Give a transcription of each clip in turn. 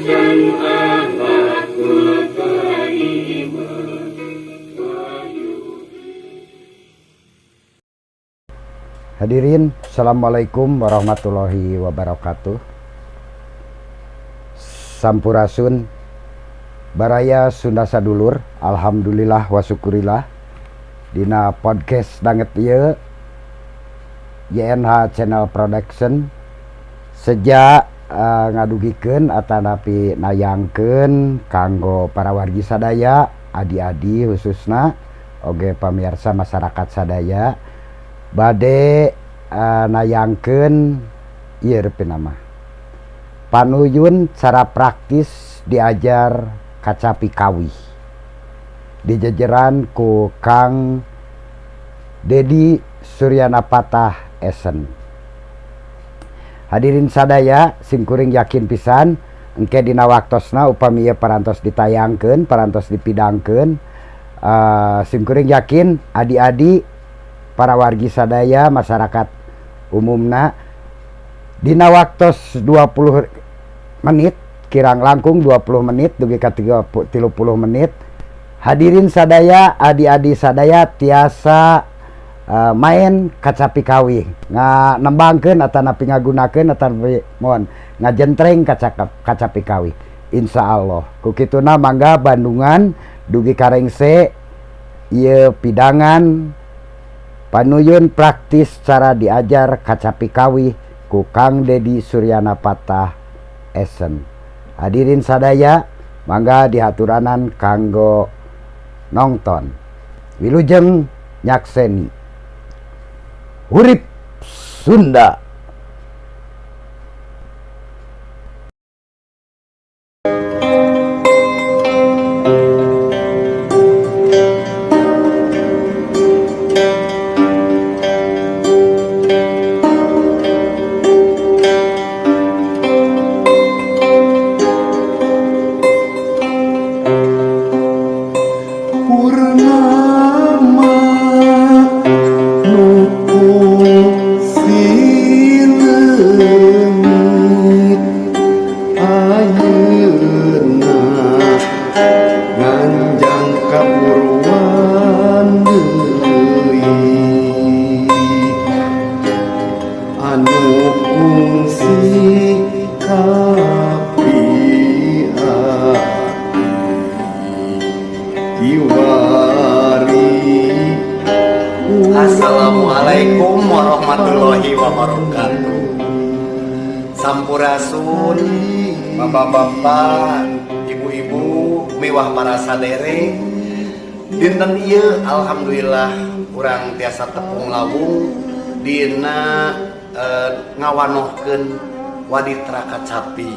dan akhlakul karimah. Hadirin, assalamualaikum warahmatullahi wabarakatuh. Sampurasun, baraya Sunda sadulur, alhamdulillah wa syukurillah. Dina podcast danget ieu YNH Channel Production sejak ngadugikeun atanapi nayangkeun kanggo para wargi sadaya, adi-adi khususna oge pamirsa masyarakat sadaya bade nayangkeun ieu nama panuyun cara praktis diajar kacapi kawih dijejeran ku Kang Dedi Suryanapatah Esen. Hadirin sadaya, simkuring yakin pisan engke dina waktosna upami ieu parantos ditayangkeun, parantos dipidangkeun, simkuring yakin adi-adi para wargi sadaya masyarakat umumna dina waktos 20 menit kirang langkung 20 menit dugi ka 30 menit hadirin sadaya adi-adi sadaya tiasa main kacapi kawih nembangkeun atanapi ngagunakeun atanapi mohon ngajentreng kacapi kawih insyaallah ku kituna mangga Bandungan dugi karengse ieu pidangan panuyun praktis cara diajar kacapi kawih ku Kang Dedi Suryanapatah Esen. Hadirin sadaya, mangga dihaturanan kanggo nongton. Wilujeng nyakseni. Urip Sunda. Assalamualaikum warahmatullahi wabarakatuh. Sampurasun, bapak-bapak, ibu-ibu, miwah para sadere. Dinten ieu alhamdulillah urang tiasa tepung lawung dina ngawanohkeun waditra kacapi.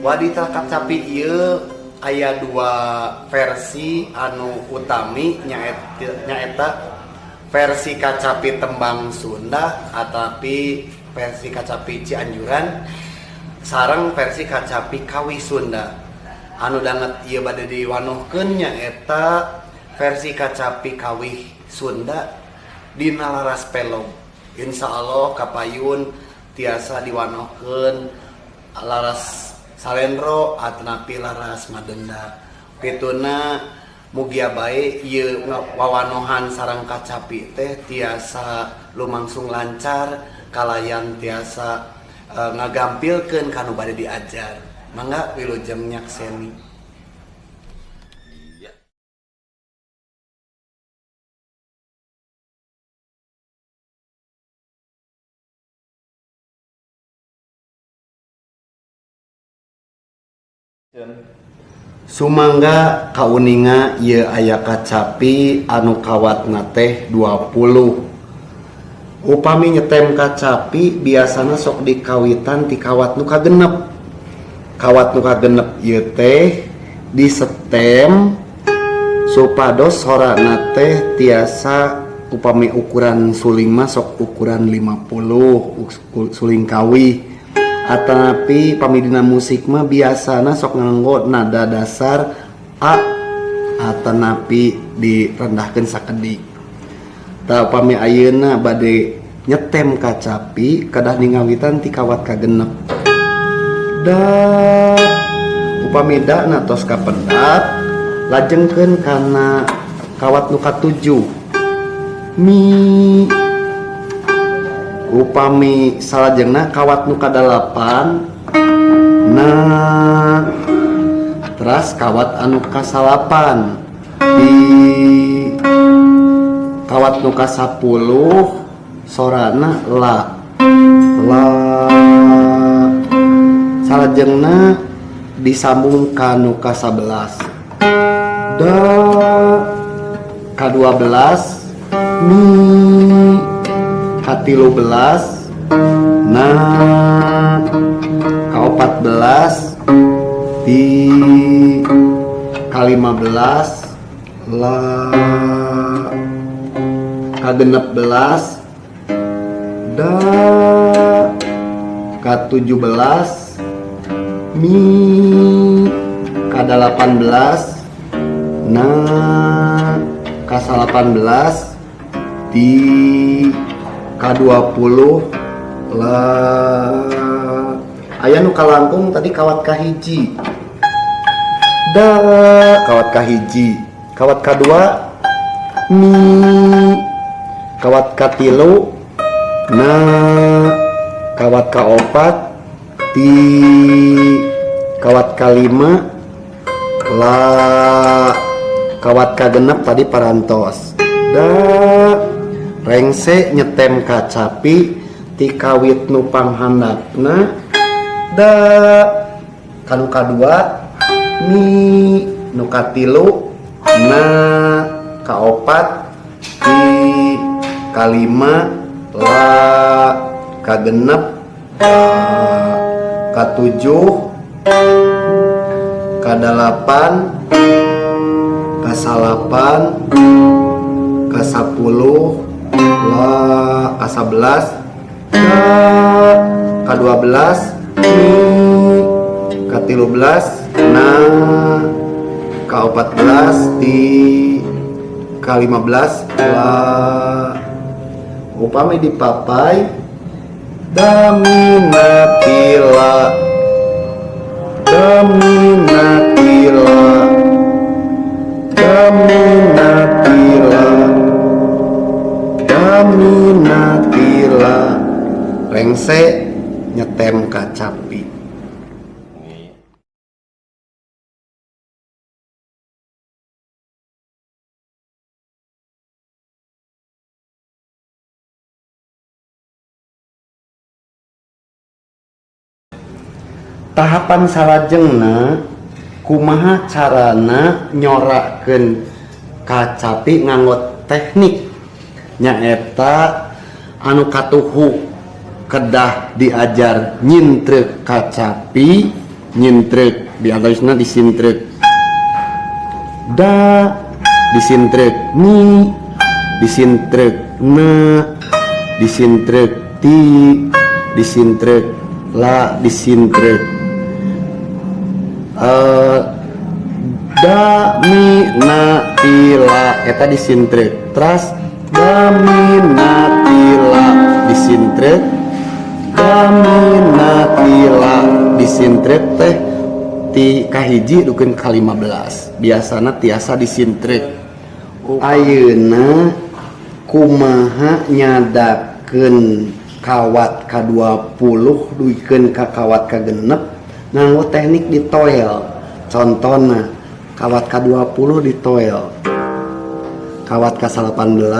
Waditra kacapi ieu aya dua versi anu utami nyaeta versi kacapi tembang Sunda atapi versi kacapi Cianjuran sareng versi kacapi kawih Sunda. Anu danget ieu bade diwanohkeun nyaeta versi kacapi kawih Sunda dina laras pelong. Insyaallah kapayun tiasa diwanohkeun laras salendro atanapi laras madenda. Kituna mugia bae ieu wawanohan sareng kacapi teh tiasa lumangsung lancar kalayan tiasa ngagampilkeun kanu bade diajar. Mangga wilujeng nyakseni. Sumangga kauninga ieu aya kacapi anu kawatna teh 20. Upami nyetem kacapi biasana sok dikawitan ti kawat nu kagenep. Kawat nu kagenep ieu teh disetem supados sorana teh tiasa upami ukuran suling mah sok ukuran 50 suling kawih. Atapi pamidina musik mah biasana sok nganggo nada dasar A atanapi direndahkeun sakedik. Ta upami ayeuna bade nyetem kacapi kedah ningawitan ti kawat kagenep. Dat upamida natos kapendak lajengkeun kana kawat nu katujuh mi upami salajengna kawat nu kadalapan nah teras kawat anu kasalapan di kawat nu kasapuluh sorana la salajengna disambung ka nu ka-11 da ka-12 mi ka-13 na ka-14 di ka-15 la ka-16 da ka-17 mi ka-18 na ka-18 di ka-20 lah aya nu kalangkung tadi kawat kahiji da kawat kahiji kawat kadua mi kawat katilu na kawat kaopat di kawat kalima la kawat kagenep tadi parantos da rengse nyetem kacapi ti kawit nu panghandapna da kanu kadua mi nu katilu na kaopat di kalima la kagenep katujuh kadalapan kasalapan kasapuluh la ka-11 ka-12 ka-13 na ka-14 di ka-15 la upami dipapai daminatila daminatila daminatila daminatila rengse nyetem kacapi tahapan salajengna kumaha carana nyorakeun kacapi nganggo teknik nyaeta anu katuhu kedah diajar nyintreuk kacapi nyintreuk biasana disintreuk da disintreuk mi disintreuk na disintreuk ti disintreuk la disintreuk da mi na ti la eta disintreuk teras da mi na ti la disintreuk da mi na ti la disintreuk teh ti kahiji dukeun ka-15 biasana tiasa disintreuk ayeuna kumaha nyadakeun kawat ka-20 duikeun ka kawat kagenep nganggo teknik ditoel contohna kawat ka-20 ditoel kawat ka-18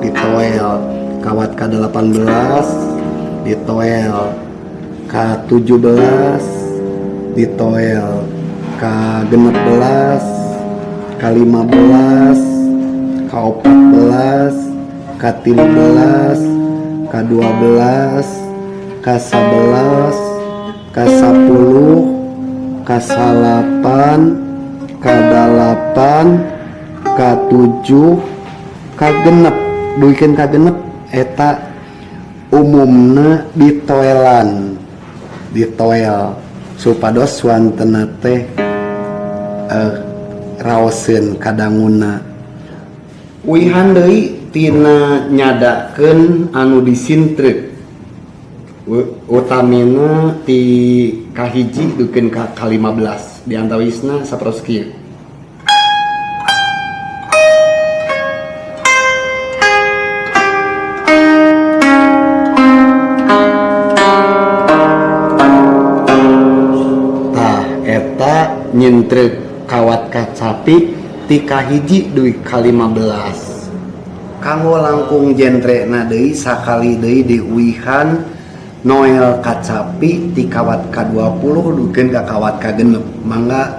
ditoel kawat ka-18 ditoel ka-17 ditoel ka-16 ka-15 ka-14 ka-13 ka-12 ka-11 ka-10 ka-8 ka-8 ka-7 ka-genep duikeun ka-genep eta umumna ditoelan ditoel supados wantena teh raoseun kadanguna uihan deui tina nyadakeun anu disintreuk utamina ti kahiji dukeun ka ka-15 di antawisna sapertos kieu. Tah eta nyentreuk kawat kacapi ti kahiji duwi ka-15. Kanggo langkung jentrena deui sakali deui diuihan Noel kacapi ti kawat ka-20 dukeun ka kawat ka-6 mangga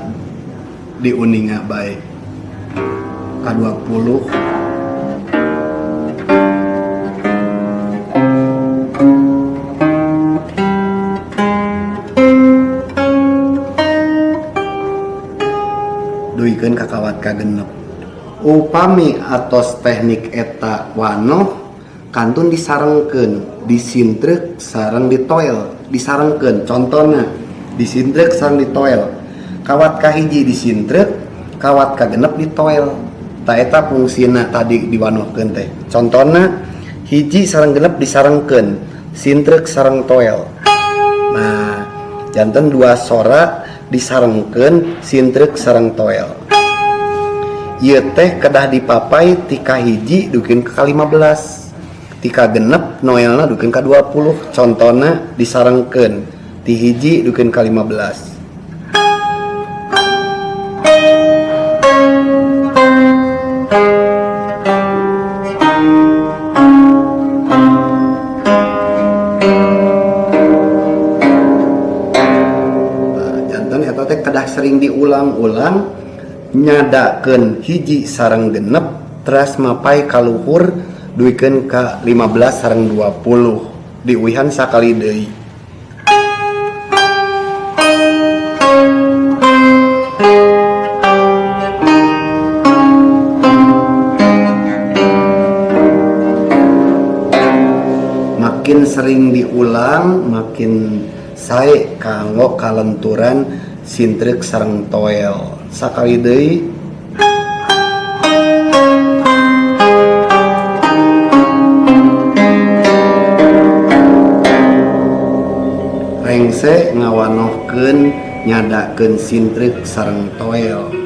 diuninga bae ka-20 duikeun ka kawat ka-6. Upami atos teknik eta wanoh kantun disarengkeun, disintreuk sareng ditoel, disarengkeun. Contona disintreuk sareng ditoel. Kawat kahiji disintreuk, kawat ka-6 ditoel. Ta eta fungsina tadi diwanohkeun teh. Contona hiji sareng 6 disarengkeun, sintreuk sareng toel. Nah, janten dua sora disarengkeun, sintreuk sareng toel. Ieu teh kedah dipapai ti kahiji dukeun ka ka-15, ti ka-6 noelna dukeun ka 20. Contona disarengkeun ti hiji dukeun ka 15. Janten eta teh kedah sering diulang-ulang nyadakeun hiji sareng 6 teras mapai ka luhur duikeun ka 15 sareng 20 diuihan sakali deui. Makin sering diulang makin sae kanggo kalenturan sintreuk sareng toel. Sakali deui rengse ngawanohkeun nyadakeun sintreuk sareng toel.